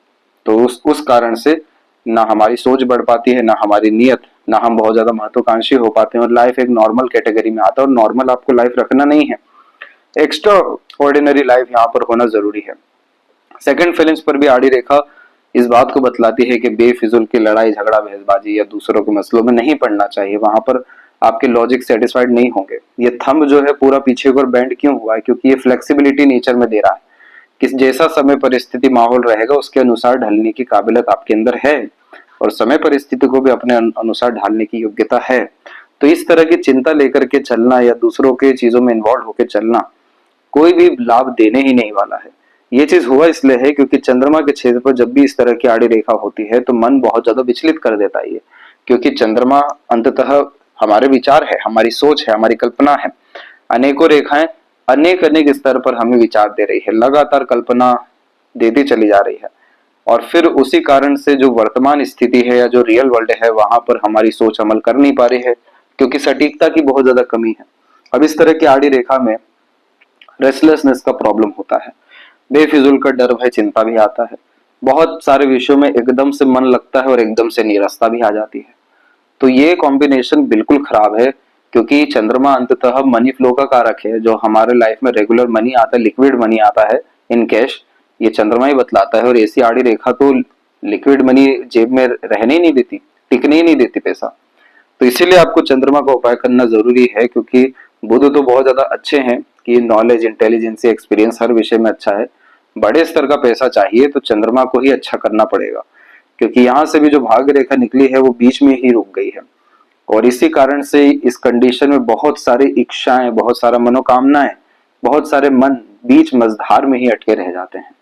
Speaker 1: तो उस कारण से ना हमारी सोच बढ़ पाती है, ना हमारी नियत, ना हम बहुत ज्यादा महत्वाकांक्षी हो पाते हैं और लाइफ एक नॉर्मल कैटेगरी में आता है। और नॉर्मल आपको लाइफ रखना नहीं है, एक्स्ट्रा ऑर्डिनरी लाइफ यहाँ पर होना जरूरी है। सेकंड फैलेंज पर भी आड़ी रेखा इस बात को बतलाती है कि बेफिजुल की लड़ाई झगड़ा बहसबाजी या दूसरों के मसलों में नहीं पड़ना चाहिए, वहां पर आपके लॉजिक सेटिस्फाइड नहीं होंगे। ये थंब जो है पूरा पीछे को बैंड क्यों हुआ है, क्योंकि ये फ्लेक्सिबिलिटी नेचर में दे रहा है कि जैसा समय परिस्थिति माहौल रहेगा उसके अनुसार ढलने की काबिलियत आपके अंदर है और समय परिस्थिति को भी अपने अनुसार ढालने की योग्यता है। तो इस तरह की चिंता लेकर के चलना या दूसरों के चीजों में इन्वॉल्व होकर चलना कोई भी लाभ देने ही नहीं वाला है। ये चीज हुआ इसलिए है क्योंकि चंद्रमा के क्षेत्र पर जब भी इस तरह की आड़ी रेखा होती है तो मन बहुत ज्यादा विचलित कर देता है ये, क्योंकि चंद्रमा अंततः हमारे विचार है, हमारी सोच है, हमारी कल्पना है। अनेकों रेखाएं अनेक अनेक स्तर पर हमें विचार दे रही है, लगातार कल्पना देती चली जा रही है और फिर उसी कारण से जो वर्तमान स्थिति है या जो रियल वर्ल्ड है वहां पर हमारी सोच अमल कर नहीं पा रही है, क्योंकि सटीकता की बहुत ज्यादा कमी है। अब इस तरह की आड़ी रेखा में रेस्टलेसनेस का प्रॉब्लम होता है, बेफिजुल का डर भय चिंता भी आता है, बहुत सारे विषयों में एकदम से मन लगता है और एकदम से निराशा भी आ जाती है। तो ये कॉम्बिनेशन बिल्कुल खराब है। क्योंकि चंद्रमा अंततः मनी फ्लो का कारक है। जो हमारे लाइफ में रेगुलर मनी आता है, लिक्विड मनी आता है इन कैश, ये चंद्रमा ही बतलाता है। और ऐसी आड़ी रेखा तो लिक्विड मनी जेब में रहने ही नहीं देती, टिकने ही नहीं देती पैसा। तो इसीलिए आपको चंद्रमा का उपाय करना जरूरी है, क्योंकि बुध तो बहुत ज्यादा अच्छे हैं कि नॉलेज, इंटेलिजेंस, एक्सपीरियंस हर विषय में अच्छा है। बड़े स्तर का पैसा चाहिए तो चंद्रमा को ही अच्छा करना पड़ेगा, क्योंकि यहाँ से भी जो भाग्य रेखा निकली है वो बीच में ही रुक गई है। और इसी कारण से इस कंडीशन में बहुत सारी इच्छाएं, बहुत सारा मनोकामनाएं, बहुत सारे मन बीच मझधार में ही अटके रह जाते हैं।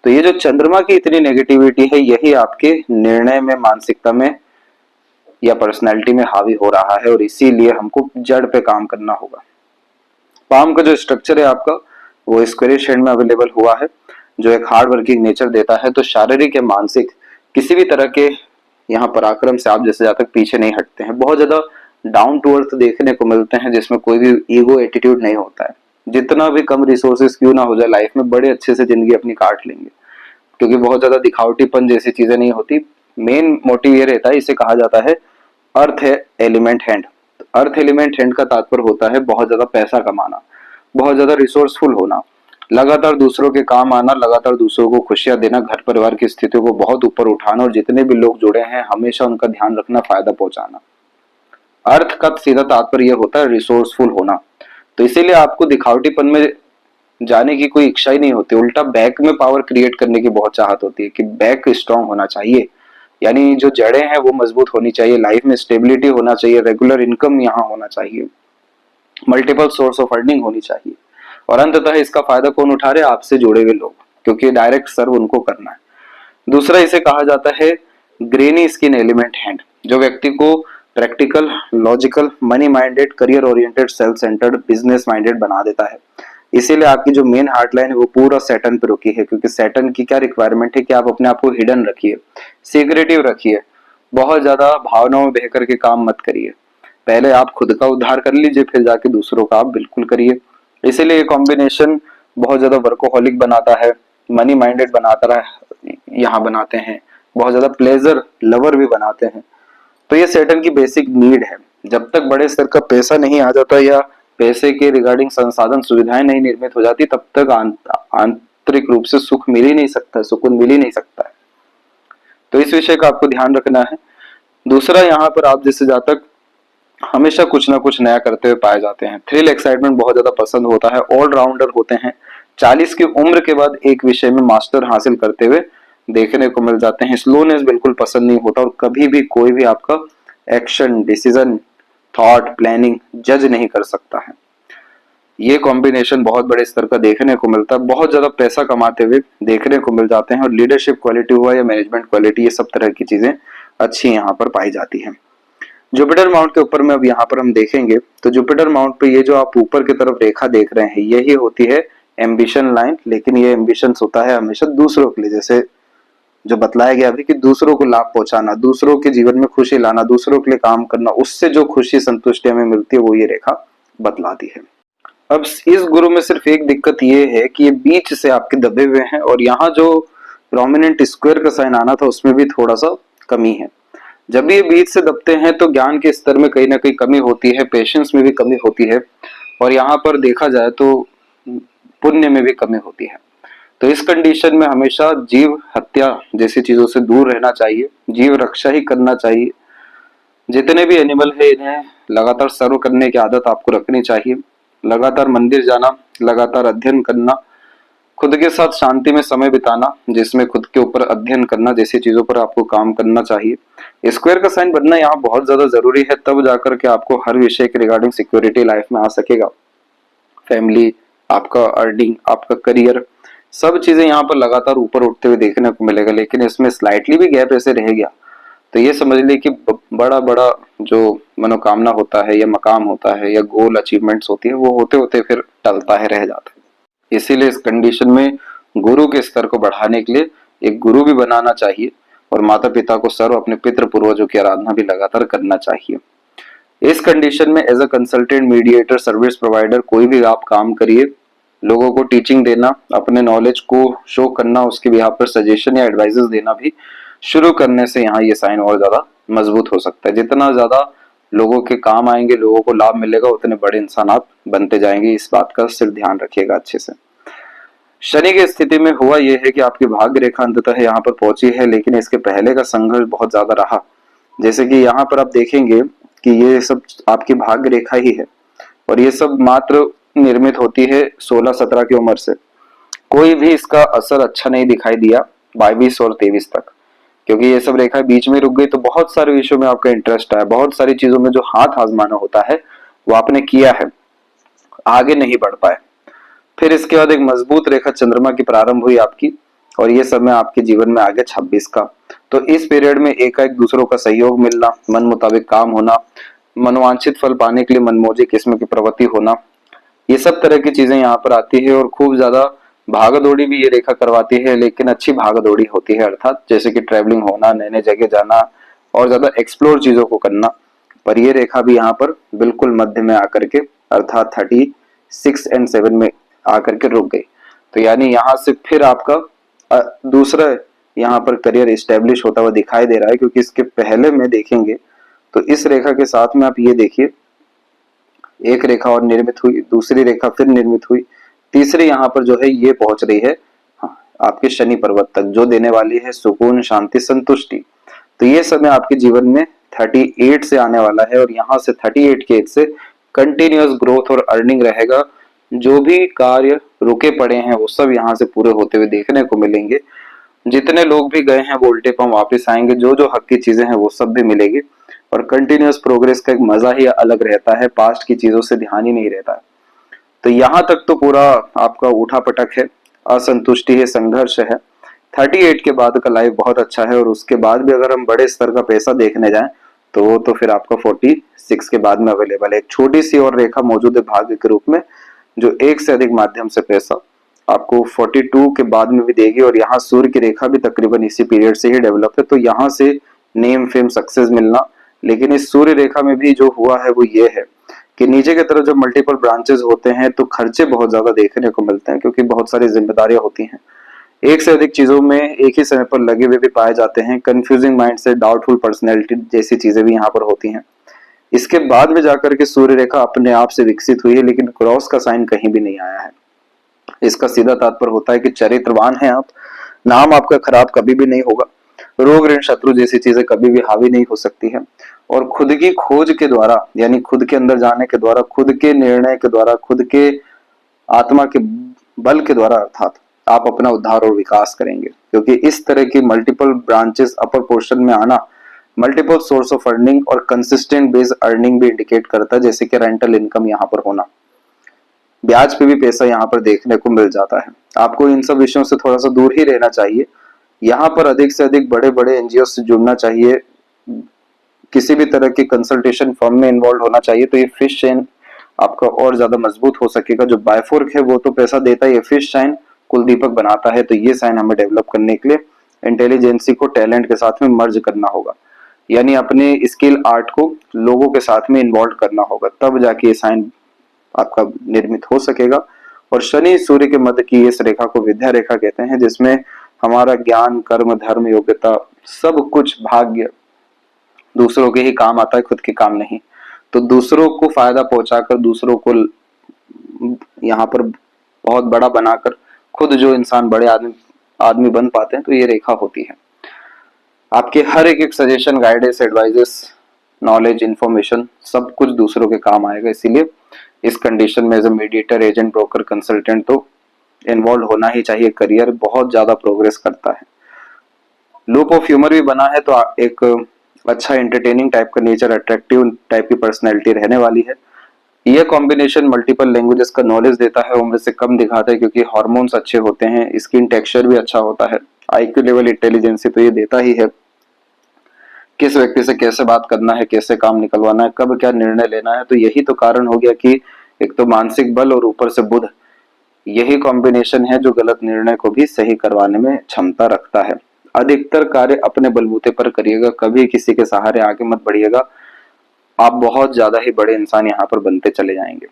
Speaker 1: तो ये जो चंद्रमा की इतनी नेगेटिविटी है, यही आपके निर्णय में, मानसिकता में या पर्सनैलिटी में हावी हो रहा है। और इसीलिए हमको जड़ पे काम करना होगा। पाम का जो स्ट्रक्चर है आपका, वो स्क्वेयर शेड में अवेलेबल हुआ है, जो एक हार्ड वर्किंग नेचर देता है। तो शारीरिक या मानसिक किसी भी तरह के यहाँ पराक्रम से आप जैसे ज्यादा तक पीछे नहीं हटते हैं। बहुत ज्यादा डाउन टू अर्थ देखने को मिलते हैं, जिसमें कोई भी ईगो एटीट्यूड नहीं होता है। जितना भी कम रिसोर्सेस क्यों ना हो जाए लाइफ में, बड़े अच्छे से जिंदगी अपनी काट लेंगे, क्योंकि बहुत ज्यादा दिखावटीपन जैसी चीजें नहीं होती। मेन मोटिव ये रहता है, इसे कहा जाता है अर्थ है element hand. Earth element hand का तात्पर्य होता है बहुत ज्यादा पैसा कमाना, बहुत ज्यादा रिसोर्सफुल होना, लगातार दूसरों के काम आना, लगातार दूसरों को खुशियां देना, घर परिवार की स्थितियों को बहुत ऊपर उठाना, और जितने भी लोग जुड़े हैं हमेशा उनका ध्यान रखना, फायदा पहुंचाना। अर्थ का सीधा तात्पर्य होता है रिसोर्सफुल होना। तो इसीलिए आपको दिखावटीपन में जाने की कोई इच्छा ही नहीं होती, उल्टा बैक में पावर क्रिएट करने की बहुत चाहत होती है कि बैक स्ट्रांग होना चाहिए, यानी जो जड़ें हैं वो मजबूत होनी चाहिए, लाइफ में स्टेबिलिटी होना चाहिए, रेगुलर इनकम यहाँ होना चाहिए, मल्टीपल सोर्स ऑफ अर्निंग होनी चाहिए। और अंततः इसका फायदा कौन उठा रहे? आपसे जुड़े हुए लोग, क्योंकि डायरेक्ट सर्व उनको करना है। दूसरा इसे कहा जाता है ग्रेनी स्किन एलिमेंट हैंड, जो व्यक्ति को practical, logical, money minded, career oriented, self centred, business minded बना देता है। इसीलिए आपकी जो मेन हार्ट लाइन है वो पूरा सैटर्न पे रुकी है, क्योंकि सैटर्न की क्या रिक्वायरमेंट है कि आप अपने आप को हिडन रखिए, सीक्रेटिव रखिए, बहुत ज्यादा भावनाओं में बह करके काम मत करिए। पहले आप खुद का उद्धार कर लीजिए, फिर जाके दूसरों का आप बिल्कुल करिए। इसीलिए ये कॉम्बिनेशन बहुत ज्यादा वर्कोहॉलिक बनाता है, मनी माइंडेड बनाता है, यहाँ बनाते हैं, बहुत ज्यादा प्लेजर लवर भी बनाते हैं। तो ये सैटर्न की बेसिक नीड है। जब तक बड़े स्तर का पैसा नहीं आ जाता या पैसे के रिगार्डिंग संसाधन सुविधाएं नहीं निर्मित हो जाती, तब तक आंतरिक रूप से सुख मिल ही नहीं सकता, सुकून मिल ही नहीं सकता है। तो इस विषय का आपको ध्यान रखना है। दूसरा, यहाँ पर आप जैसे जातक हमेशा कुछ ना कुछ नया करते हुए पाए जाते हैं, थ्रिल एक्साइटमेंट बहुत ज्यादा पसंद होता है, ऑलराउंडर होते हैं, 40 की उम्र के बाद एक विषय में मास्टर हासिल करते हुए देखने को मिल जाते हैं। स्लोनेस बिल्कुल पसंद नहीं होता, और कभी भी कोई भी आपका एक्शन, डिसीजन, थॉट, प्लानिंग जज नहीं कर सकता है। ये कॉम्बिनेशन बहुत बड़े स्तर का देखने को मिलता है, बहुत ज्यादा पैसा कमाते हुए देखने को मिल जाते हैं। और लीडरशिप क्वालिटी हुआ या मैनेजमेंट क्वालिटी, ये सब तरह की चीजें अच्छी यहाँ पर पाई जाती हैं। जुपिटर माउंट के ऊपर में अब यहाँ पर हम देखेंगे, तो जुपिटर माउंट पे ये जो आप ऊपर की तरफ रेखा देख रहे हैं, यही होती है एम्बिशन लाइन। लेकिन ये एम्बिशन होता है हमेशा दूसरों के लिए, जैसे जो बतलाया गया अभी कि दूसरों को लाभ पहुंचाना, दूसरों के जीवन में खुशी लाना, दूसरों के लिए काम करना, उससे जो खुशी संतुष्टि हमें मिलती है वो ये रेखा बतलाती है। अब इस गुरु में सिर्फ एक दिक्कत ये है कि ये बीच से आपके दबे हुए हैं, और यहाँ जो प्रोमिनेंट स्क्वायर का साइन आना था उसमें भी थोड़ा सा कमी है। जब ये बीच से दबते हैं तो ज्ञान के स्तर में कहीं ना कहीं कमी होती है, पेशेंस में भी कमी होती है, और यहाँ पर देखा जाए तो पुण्य में भी कमी होती है। तो इस कंडीशन में हमेशा जीव हत्या जैसी चीजों से दूर रहना चाहिए, जीव रक्षा ही करना चाहिए। जितने भी एनिमल है इन्हें लगातार सर्व करने की आदत आपको रखनी चाहिए, लगातार मंदिर जाना, लगातार अध्ययन करना, खुद के साथ शांति में समय बिताना, जिसमें खुद के ऊपर अध्ययन करना जैसी चीजों पर आपको काम करना चाहिए। स्क्वायर का साइन बनना यहाँ बहुत ज्यादा जरूरी है, तब जाकर के आपको हर विषय के रिगार्डिंग सिक्योरिटी लाइफ में आ सकेगा। फैमिली, आपका अर्निंग, आपका करियर, सब चीजें यहाँ पर लगातार ऊपर उठते हुए देखने को मिलेगा। लेकिन इसमें स्लाइटली भी गैप ऐसे रह गया तो ये समझ ली कि बड़ा बड़ा जो मनोकामना होता है या मकाम होता है या गोल अचीवमेंट्स होती है, वो होते होते फिर टलता है, रह जाता है। इसीलिए इस कंडीशन में गुरु के स्तर को बढ़ाने के लिए एक गुरु भी बनाना चाहिए, और माता पिता को सर्व अपने पितृ पूर्वजों की आराधना भी लगातार करना चाहिए। इस कंडीशन में as a consultant, mediator, service provider, कोई भी आप काम करिए, लोगों को टीचिंग देना, अपने नॉलेज को शो करना, उसके बिहाफ पर सजेशन या एडवाइजेस देना भी शुरू करने से यहाँ ये साइन और ज्यादा मजबूत हो सकता है। जितना ज्यादा लोगों के काम आएंगे, लोगों को लाभ मिलेगा, उतने बड़े इंसान आप बनते जाएंगे। इस बात का सिर्फ ध्यान रखिएगा अच्छे से। शनि की स्थिति में हुआ यह है कि आपकी भाग्य रेखा अंततः यहाँ पर पहुंची है, लेकिन इसके पहले का संघर्ष बहुत ज्यादा रहा। जैसे कि यहाँ पर आप देखेंगे कि ये सब आपकी भाग्य रेखा ही है, और ये सब मात्र निर्मित होती है 16-17 की उम्र से। कोई भी इसका असर अच्छा नहीं दिखाई दिया 22 और 23 तक, क्योंकि ये सब रेखा बीच में रुक गई। तो बहुत सारे विषयों में आपका इंटरेस्ट आया, बहुत सारी चीजों में जो हाथ आजमाना होता है वो आपने किया है, आगे नहीं बढ़ पाए। फिर इसके बाद एक मजबूत रेखा चंद्रमा की प्रारंभ हुई आपकी, और ये समय आपके जीवन में आ गया 26 का। तो इस पीरियड में एकाएक दूसरों का सहयोग मिलना, मन मुताबिक काम होना, मनोवांछित फल पाने के लिए मनमौजी किस्म की प्रवृत्ति होना, ये सब तरह की चीजें यहाँ पर आती है। और खूब ज्यादा भागदौड़ी भी ये रेखा करवाती है, लेकिन अच्छी भागदौड़ी होती है, अर्थात जैसे कि ट्रैवलिंग होना, नए नए जगह जाना और ज्यादा एक्सप्लोर चीजों को करना। पर ये रेखा भी यहाँ पर बिल्कुल मध्य में आकर के अर्थात 36 और 7 में आकर के रुक गई। तो यानी यहाँ से फिर आपका दूसरा यहाँ पर करियर इस्टेब्लिश होता हुआ दिखाई दे रहा है, क्योंकि इसके पहले में देखेंगे तो इस रेखा के साथ में आप ये देखिए, एक रेखा और निर्मित हुई, दूसरी रेखा फिर निर्मित हुई, तीसरी यहाँ पर जो है ये पहुंच रही है आपके शनि पर्वत तक, जो देने वाली है सुकून, शांति, संतुष्टि। तो ये समय आपके जीवन में 38 से आने वाला है, और यहाँ से 38 के एज से कंटिन्यूअस ग्रोथ और अर्निंग रहेगा। जो भी कार्य रुके पड़े हैं वो सब यहाँ से पूरे होते हुए देखने को मिलेंगे। जितने लोग भी गए हैं वो उल्टे पांव वापस आएंगे, जो जो हक की चीजें हैं वो सब भी मिलेगी। और कंटिन्यूअस प्रोग्रेस का एक मजा ही अलग रहता है, पास्ट की चीजों से ध्यान ही नहीं रहता है। तो यहाँ तक तो पूरा आपका उठा पटक है, असंतुष्टि है, संघर्ष है। 38 के बाद का लाइफ बहुत अच्छा है, और उसके बाद भी अगर हम बड़े स्तर का पैसा देखने जाएं तो वो तो फिर आपका 46 के बाद में अवेलेबल है। एक छोटी सी और रेखा मौजूद है भाग्य के रूप में, जो एक से अधिक माध्यम से पैसा आपको 42 के बाद में भी देगी। और यहाँ सूर्य की रेखा भी तकरीबन इसी पीरियड से ही डेवलप है, तो यहाँ से नेम फेम सक्सेस मिलना। लेकिन इस सूर्य रेखा में भी जो हुआ है वो ये है कि नीचे की तरफ जब मल्टीपल ब्रांचेस होते हैं तो खर्चे बहुत ज्यादा देखने को मिलते हैं, क्योंकि बहुत सारी जिम्मेदारियां होती हैं, एक से अधिक चीजों में एक ही समय पर लगे हुए भी पाए जाते हैं। कंफ्यूजिंग माइंड से, डाउटफुल पर्सनैलिटी जैसी चीजें भी यहाँ पर होती हैं। इसके बाद में जाकर के सूर्य रेखा अपने आप से विकसित हुई है, लेकिन क्रॉस का साइन कहीं भी नहीं आया है। इसका सीधा तात्पर्य होता है कि चरित्रवान है आप, नाम आपका खराब कभी भी नहीं होगा, रोग ऋण शत्रु जैसी चीजें कभी भी हावी नहीं हो सकती है। और खुद की खोज के द्वारा, यानी खुद के अंदर जाने के द्वारा, खुद के निर्णय के द्वारा, खुद के आत्मा के बल के द्वारा अर्थात आप अपना उद्धार और विकास करेंगे। क्योंकि इस तरह की मल्टीपल ब्रांचेस अपर पोर्शन में आना मल्टीपल सोर्स ऑफ अर्निंग और कंसिस्टेंट बेस अर्निंग भी इंडिकेट करता है, जैसे कि रेंटल इनकम यहाँ पर होना, ब्याज पे भी पैसा यहाँ पर देखने को मिल जाता है। आपको इन सब विषयों से थोड़ा सा दूर ही रहना चाहिए। यहाँ पर अधिक से अधिक बड़े बड़े एनजीओ से जुड़ना चाहिए, किसी भी तरह के कंसल्टेशन फर्म में इन्वॉल्व होना चाहिए। तो ये फिश चैन आपका और ज्यादा मजबूत हो सकेगा। जो बायफोर्क है वो तो पैसा देता है, ये फिश साइन कुलदीपक बनाता है। तो ये साइन हमें डेवलप करने के लिए इंटेलिजेंसी को टैलेंट के साथ में मर्ज करना होगा, यानी अपने स्किल आर्ट को लोगों के साथ में इन्वॉल्व करना होगा, तब जाके ये साइन आपका निर्मित हो सकेगा। और शनि सूर्य के मध्य की इस रेखा को विद्या रेखा कहते हैं, जिसमें हमारा ज्ञान, कर्म, धर्म, योग्यता, सब कुछ भाग्य दूसरों के ही काम आता है, खुद के काम नहीं। तो दूसरों को फायदा पहुंचाकर, दूसरों को यहाँ पर बहुत बड़ा बनाकर खुद जो इंसान बड़े आदमी बन पाते हैं, तो ये रेखा होती है। आपके हर एक suggestion, guidance, advises, knowledge, information सब कुछ दूसरों के काम आएगा। इसीलिए इस कंडीशन में as a mediator, agent, broker, consultant तो इन्वॉल्व होना ही चाहिए। करियर बहुत ज्यादा प्रोग्रेस करता है। लूप ऑफ ह्यूमर भी बना है, तो एक अच्छा एंटरटेनिंग टाइप का नेचर, अट्रैक्टिव टाइप की पर्सनैलिटी रहने वाली है। यह कॉम्बिनेशन मल्टीपल लैंग्वेजेस का नॉलेज देता है, उम्र से कम दिखाता है, क्योंकि हार्मोन्स अच्छे होते हैं, स्किन टेक्सचर भी अच्छा होता है, आईक्यू लेवल, इंटेलिजेंसी तो ये देता ही है। किस व्यक्ति से कैसे बात करना है, कैसे काम निकलवाना है, कब क्या निर्णय लेना है। तो यही तो कारण हो गया कि एक तो मानसिक बल और ऊपर से बुध, यही कॉम्बिनेशन है जो गलत निर्णय को भी सही करवाने में क्षमता रखता है। अधिकतर कार्य अपने बलबूते पर करिएगा, कभी किसी के सहारे आगे मत बढ़िएगा। आप बहुत ज्यादा ही बड़े इंसान यहाँ पर बनते चले जाएंगे।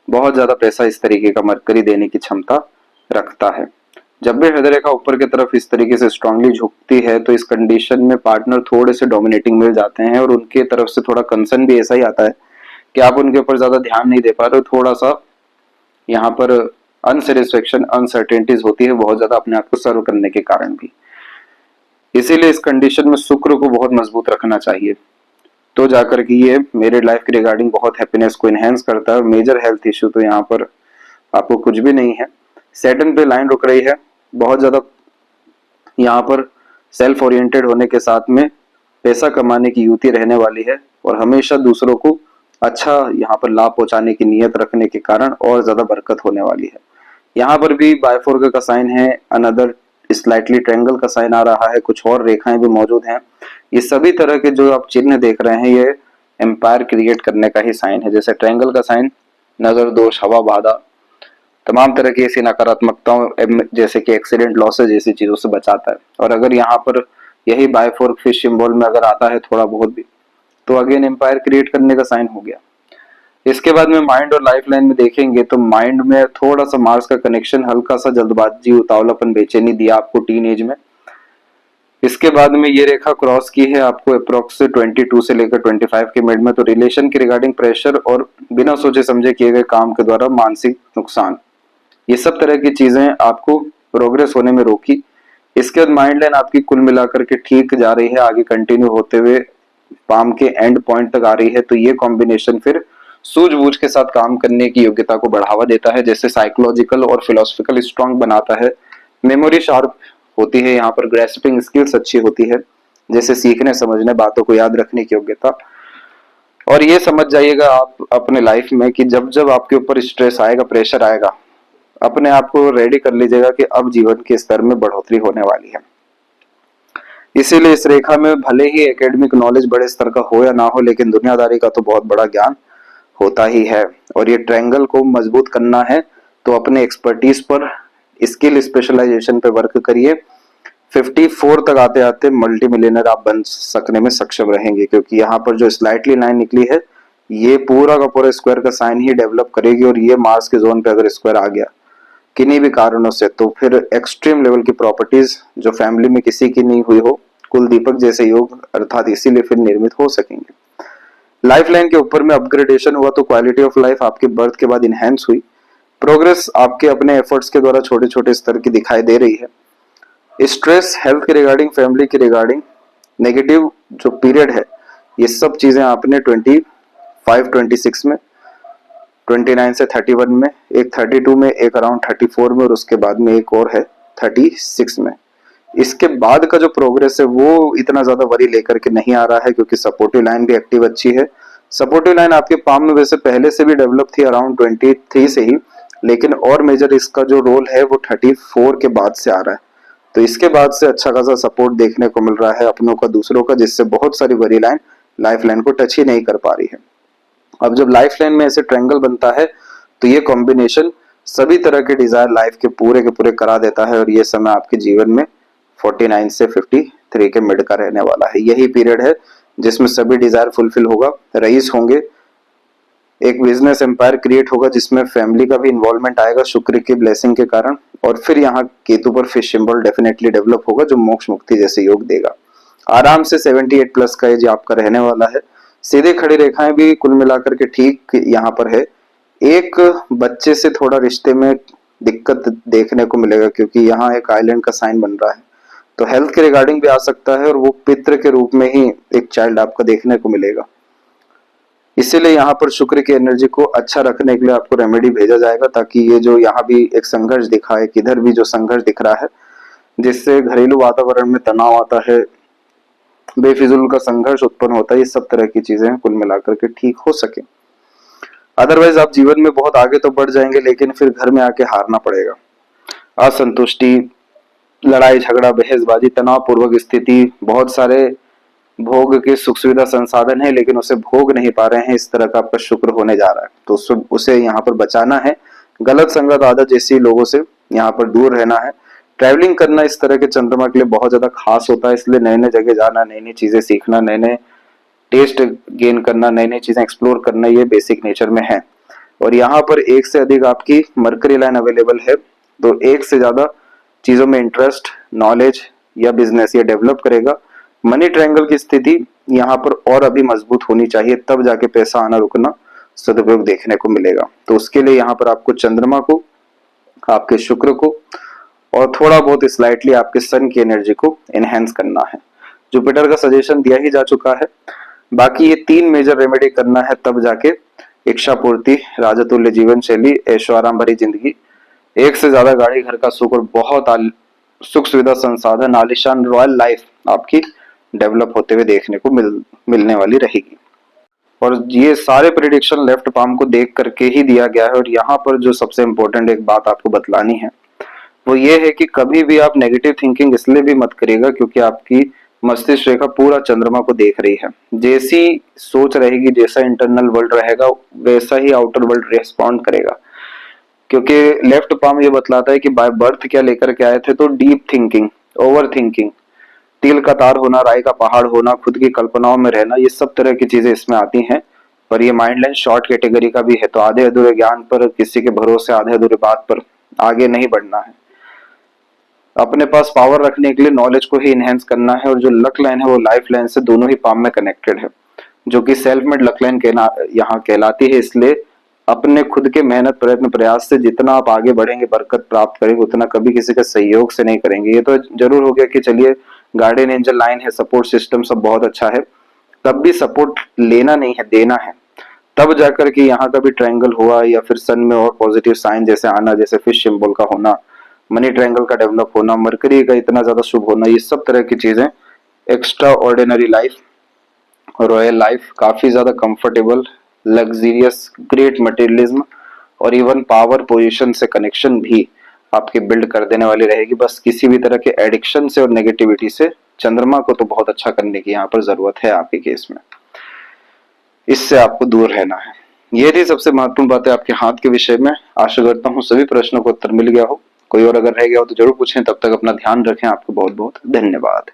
Speaker 1: बहुत ज्यादा पैसा इस तरीके का मरकरी देने की क्षमता रखता है। जब भी हृदय रेखा ऊपर की तरफ इस तरीके से स्ट्रांगली झुकती है तो इस कंडीशन में पार्टनर थोड़े से डोमिनेटिंग मिल जाते हैं और उनके तरफ से थोड़ा कंसर्न भी ऐसा ही आता है कि आप उनके ऊपर ज्यादा ध्यान नहीं दे पा रहे हो, थोड़ा सा यहाँ पर अनसेटिस्फेक्शन अनसर्टेनिटीज होती है बहुत ज्यादा अपने आप को सर्व करने के कारण भी। इसीलिए इस कंडीशन में शुक्र को बहुत मजबूत रखना चाहिए, तो जाकर के ये मैरिड लाइफ के रिगार्डिंग बहुत हैप्पीनेस को इनहेंस करता है। मेजर हेल्थ इश्यू तो यहाँ पर आपको कुछ भी नहीं है। सैटर्न पे लाइन रुक रही है, बहुत ज्यादा यहाँ पर सेल्फ ओरिएंटेड होने के साथ में पैसा कमाने की युति रहने वाली है और हमेशा दूसरों को अच्छा यहाँ पर लाभ पहुंचाने की नीयत रखने के कारण और ज्यादा बरकत होने वाली है। यहाँ पर भी बायफोर्क का साइन है, अनदर स्लाइटली ट्रायंगल का साइन आ रहा है, कुछ और रेखाएं भी मौजूद हैं। ये सभी तरह के जो आप चिन्ह देख रहे हैं ये एम्पायर क्रिएट करने का ही साइन है। जैसे ट्रायंगल का साइन नजर दोष, हवा बाधा, तमाम तरह की ऐसी नकारात्मकताओं जैसे कि एक्सीडेंट लॉसेज जैसी चीजों से बचाता है। और अगर यहाँ पर यही बायफोर्क फिश सिंबल में अगर आता है थोड़ा बहुत भी, तो अगेन एम्पायर क्रिएट करने का साइन हो गया। इसके बाद में माइंड और लाइफ लाइन में देखेंगे तो माइंड में थोड़ा सा मार्स का कनेक्शन, हल्का सा जल्दबाजी, उतावलापन, बेचैनी दिया आपको टीन एज में। इसके बाद में ये रेखा क्रॉस की है आपको अप्रोक्स 22 से लेकर 25 के मिड में, तो रिलेशन के रिगार्डिंग प्रेशर और बिना सोचे समझे किए गए काम के द्वारा मानसिक नुकसान, ये सब तरह की चीजें आपको प्रोग्रेस होने में रोकी। इसके बाद माइंड लाइन आपकी कुल मिलाकर के ठीक जा रही है, आगे कंटिन्यू होते हुए पाम के एंड पॉइंट तक आ रही है। तो ये कॉम्बिनेशन फिर सूझबूझ के साथ काम करने की योग्यता को बढ़ावा देता है, जैसे साइकोलॉजिकल और फिलोसफिकल स्ट्रांग बनाता है। मेमोरी शार्प होती है, यहाँ पर ग्रेस्पिंग स्किल्स अच्छी होती है, जैसे सीखने समझने बातों को याद रखने की योग्यता। और ये समझ जाइएगा आप अपने लाइफ में कि जब जब आपके ऊपर स्ट्रेस आएगा, प्रेशर आएगा, अपने आप को रेडी कर लीजिएगा कि अब जीवन के स्तर में बढ़ोतरी होने वाली है। इसीलिए इस रेखा में भले ही एकेडमिक नॉलेज बड़े स्तर का हो या ना हो, लेकिन दुनियादारी का तो बहुत बड़ा ज्ञान होता ही है। और ये ट्रायंगल को मजबूत करना है तो अपने एक्सपर्टीज पर, स्किल स्पेशलाइजेशन पे वर्क करिए। 54 तक आते आते मल्टी मिलियनर आप बन सकने में सक्षम रहेंगे, क्योंकि यहाँ पर जो स्लाइटली लाइन निकली है ये पूरा का पूरा स्क्वायर का साइन ही डेवलप करेगी। और ये मार्स के जोन पे अगर स्क्वायर आ गया किन्हीं भी कारणों से, तो फिर एक्सट्रीम लेवल की प्रॉपर्टीज जो फैमिली में किसी की नहीं हुई हो, कुल दीपक जैसे योग अर्थात इसीलिए फिर निर्मित हो सकेंगे। लाइफ लाइन के ऊपर में अपग्रेडेशन हुआ तो क्वालिटी ऑफ लाइफ आपके बर्थ के बाद इनहेंस हुई। प्रोग्रेस आपके अपने एफर्ट्स के द्वारा छोटे छोटे स्तर की दिखाई दे रही है। स्ट्रेस, हेल्थ के रिगार्डिंग, फैमिली के रिगार्डिंग, नेगेटिव जो पीरियड है, ये सब चीजें आपने 25-26 में, 29 से 31 में, एक 32 में, एक अराउंड 34 में और उसके बाद में एक और है 36 में। इसके बाद का जो प्रोग्रेस है वो इतना ज्यादा वरी लेकर के नहीं आ रहा है, क्योंकि सपोर्टिव लाइन भी एक्टिव अच्छी है। सपोर्टिव लाइन आपके पाम में वैसे पहले से भी डेवलप थी अराउंड 23 से ही, लेकिन और मेजर इसका जो रोल है वो 34 के बाद से आ रहा है। तो इसके बाद से अच्छा खासा सपोर्ट देखने को मिल रहा है अपनों का, दूसरों का, जिससे बहुत सारी वरी लाइन लाइफ लाइन को टच ही नहीं कर पा रही है। अब जब लाइफ लाइन में ऐसे ट्रायंगल बनता है तो ये कॉम्बिनेशन सभी तरह के डिजायर लाइफ के पूरे करा देता है। और ये समय आपके जीवन में 49 से 53 के मिड का रहने वाला है। यही पीरियड है जिसमें सभी डिजायर फुलफिल होगा, रईस होंगे, एक बिजनेस एम्पायर क्रिएट होगा जिसमें फैमिली का भी इन्वॉल्वमेंट आएगा शुक्र की ब्लेसिंग के कारण। और फिर यहाँ केतु पर फिश सिंबल डेफिनेटली डेवलप होगा जो मोक्ष मुक्ति जैसे योग देगा। आराम से 78 प्लस का एज आपका रहने वाला है। सीधे खड़ी रेखाएं भी कुल मिलाकर के ठीक यहाँ पर है। एक बच्चे से थोड़ा रिश्ते में दिक्कत देखने को मिलेगा, क्योंकि यहाँ एक आइलैंड का साइन बन रहा है, तो हेल्थ के रिगार्डिंग भी आ सकता है और वो पितृ के रूप में ही एक चाइल्ड आपका देखने को मिलेगा। इसीलिए यहाँ पर शुक्र की एनर्जी को अच्छा रखने के लिए आपको रेमेडी भेजा जाएगा, ताकि ये जो यहाँ भी एक संघर्ष दिखा है, किधर भी जो संघर्ष दिख रहा है जिससे घरेलू वातावरण में तनाव आता है, बेफिजुल का संघर्ष उत्पन्न होता है, ये सब तरह की चीजें कुल मिलाकर के ठीक हो सके। अदरवाइज आप जीवन में बहुत आगे तो बढ़ जाएंगे, लेकिन फिर घर में आके हारना पड़ेगा। असंतुष्टि, लड़ाई झगड़ा, बहसबाजी, तनाव पूर्वक स्थिति, बहुत सारे भोग के सुख सुविधा संसाधन है लेकिन उसे भोग नहीं पा रहे हैं, इस तरह का आपका शुक्र होने जा रहा है। तो उसे यहाँ पर बचाना है। गलत संगत, आदत जैसी लोगों से यहाँ पर दूर रहना है। ट्रैवलिंग करना इस तरह के चंद्रमा के लिए बहुत ज्यादा खास होता है, इसलिए नए नए जगह जाना, नई नई चीजें सीखना, नए नए टेस्ट गेन करना, नई नई चीजें एक्सप्लोर करना, ये बेसिक नेचर में है। और यहाँ पर एक से अधिक आपकी मरकरी लाइन अवेलेबल है, तो एक से ज्यादा चीजों में इंटरेस्ट, नॉलेज या बिजनेस ये डेवलप करेगा। मनी ट्रायंगल की स्थिति यहाँ पर और अभी मजबूत होनी चाहिए, तब जाके पैसा आना रुकना सदुपयोग देखने को मिलेगा। तो उसके लिए यहाँ पर आपको चंद्रमा को, आपके शुक्र को और थोड़ा बहुत स्लाइटली आपके सन की एनर्जी को एनहेंस करना है। जुपिटर का सजेशन दिया ही जा चुका है। बाकी ये 3 मेजर रेमेडी करना है, तब जाके इच्छा पूर्ति, राजतुल्य जीवन शैली, ऐशो आराम भरी जिंदगी, एक से ज्यादा गाड़ी, घर का सुख और बहुत सुख सुविधा, संसाधन, आलिशान रॉयल लाइफ आपकी डेवलप होते हुए देखने को मिलने वाली रहेगी। और ये सारे प्रिडिक्शन लेफ्ट पाम को देख करके ही दिया गया है। और यहाँ पर जो सबसे इम्पोर्टेंट एक बात आपको बतलानी है वो ये है कि कभी भी आप नेगेटिव थिंकिंग इसलिए भी मत करिएगा क्योंकि आपकी मस्तिष्क रेखा पूरा चंद्रमा को देख रही है। जैसी सोच रहेगी, जैसा इंटरनल वर्ल्ड रहेगा, वैसा ही आउटर वर्ल्ड रिस्पॉन्ड करेगा। क्योंकि लेफ्ट पाम ये बतलाता है कि बाय बर्थ क्या लेकर के आए थे, तो डीप थिंकिंग, ओवर थिंकिंग, तिल का तार होना, राय का पहाड़ होना, खुद की कल्पनाओं में रहना, ये सब तरह की चीजें इसमें आती हैं। पर ये माइंड लाइन शॉर्ट कैटेगरी का भी है, तो आधे अधूरे ज्ञान पर, किसी के भरोसे आधे अधूरे बात पर आगे नहीं बढ़ना है। अपने पास पावर रखने के लिए नॉलेज को ही इनहेंस करना है। और जो लक लाइन है वो लाइफ लाइन से दोनों ही पाम में कनेक्टेड है, जो कि सेल्फ मेड लक लाइन यहाँ कहलाती है। इसलिए अपने खुद के मेहनत, प्रयत्न, प्रयास से जितना आप आगे बढ़ेंगे, बरकत प्राप्त करेंगे, उतना कभी किसी के सहयोग से नहीं करेंगे। ये तो जरूर हो गया कि चलिए गार्डियन एंजल लाइन है, सपोर्ट सिस्टम सब बहुत अच्छा है, तब भी सपोर्ट लेना नहीं है, देना है। तब जाकर के यहाँ का भी ट्रायंगल हुआ या फिर सन में और पॉजिटिव साइन जैसे आना, जैसे फिश सिंबल का होना, मनी ट्रायंगल का डेवलप होना, मरकरी का इतना ज्यादा शुभ होना, ये सब तरह की चीजें extra ordinary life, royal life, काफी ज्यादा कंफर्टेबल, लग्जरियस, ग्रेट मटेरियलिज्म और इवन पावर पोजीशन से कनेक्शन भी आपके बिल्ड कर देने वाली रहेगी। बस किसी भी तरह के एडिक्शन से और नेगेटिविटी से चंद्रमा को तो बहुत अच्छा करने की यहाँ पर जरूरत है आपके केस में, इससे आपको दूर रहना है। ये थी सबसे महत्वपूर्ण बातें आपके हाथ के विषय में। आशा करता हूँ सभी प्रश्नों को उत्तर मिल गया हो। कोई और अगर रह गया हो तो जरूर पूछें। तब तक अपना ध्यान रखें। आपको बहुत बहुत धन्यवाद।